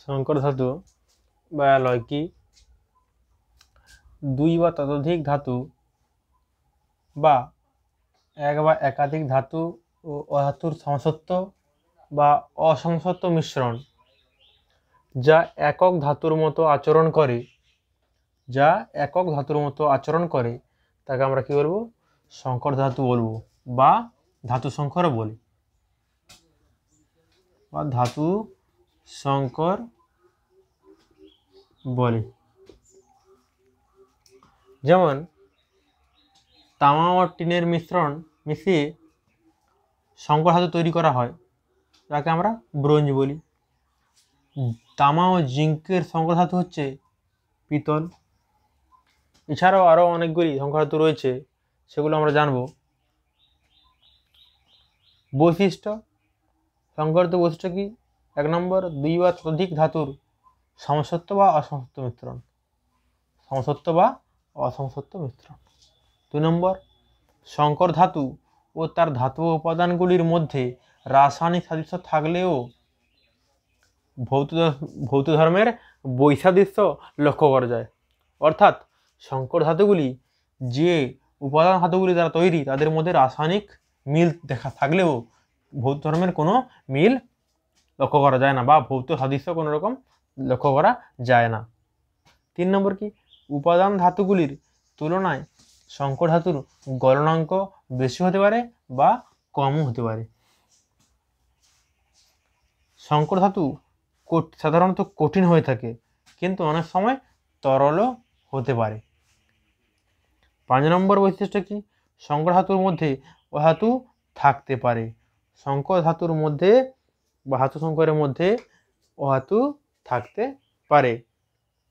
সংকর ধাতু বা অ্যালয় কি? দুই বা ততোধিক ধাতু বা এক বা একাধিক ধাতু ও অধাতুর সমসত্ব বা অসমসত্ব মিশ্রণ যা একক ধাতুর মতো আচরণ করে তাকে আমরা কি বলবো? সংকর ধাতু বলবো বা ধাতু সংকরও বলি বা ধাতু সংকর বলি। যেমন তামা ও টিনের মিশ্রণ মিশিয়ে সংকর ধাতু তৈরি করা হয়, যাকে আমরা ব্রোঞ্জ বলি। তামা ও জিঙ্কের সংকর ধাতু হচ্ছে পিতল। এছাড়াও আরও অনেকগুলি সংকর ধাতু রয়েছে, সেগুলো আমরা জানব। বৈশিষ্ট্য, সংকর ধাতু বৈশিষ্ট্য কি? 1 নম্বর, দুই বা ততোধিক ধাতুর সমসত্ব বা অসমসত্ব মিশ্রণ। 2 নম্বর, সংকর ধাতু ও তার ধাতব উপাদানগুলির মধ্যে রাসায়নিক সাদৃশ্য থাকলেও ভৌত ধর্মের বৈসাদৃশ্য লক্ষ্য করা যায়। অর্থাৎ সংকর ধাতুগুলি যে উপাদান ধাতুগুলি দ্বারা তৈরি তাদের মধ্যে রাসায়নিক মিল দেখা থাকলেও ভৌত ধর্মের কোনো মিল লক্ষ্য করা যায় না বা ভৌত সাদৃশ্য কোনো রকম লক্ষ্য করা যায় না। 3 নম্বর কি? উপাদান ধাতুগুলির তুলনায় সংকর ধাতুর গলনাঙ্ক বেশি হতে পারে বা কমও হতে পারে। সংকর ধাতু সাধারণত কঠিন হয়ে থাকে, কিন্তু অনেক সময় তরলও হতে পারে। 5 নম্বর বৈশিষ্ট্য কি? সংকর ধাতুর মধ্যে অধাতু থাকতে পারে। সংকর ধাতুর মধ্যে বা ধাতু সংকরের মধ্যে অধাতু থাকতে পারে।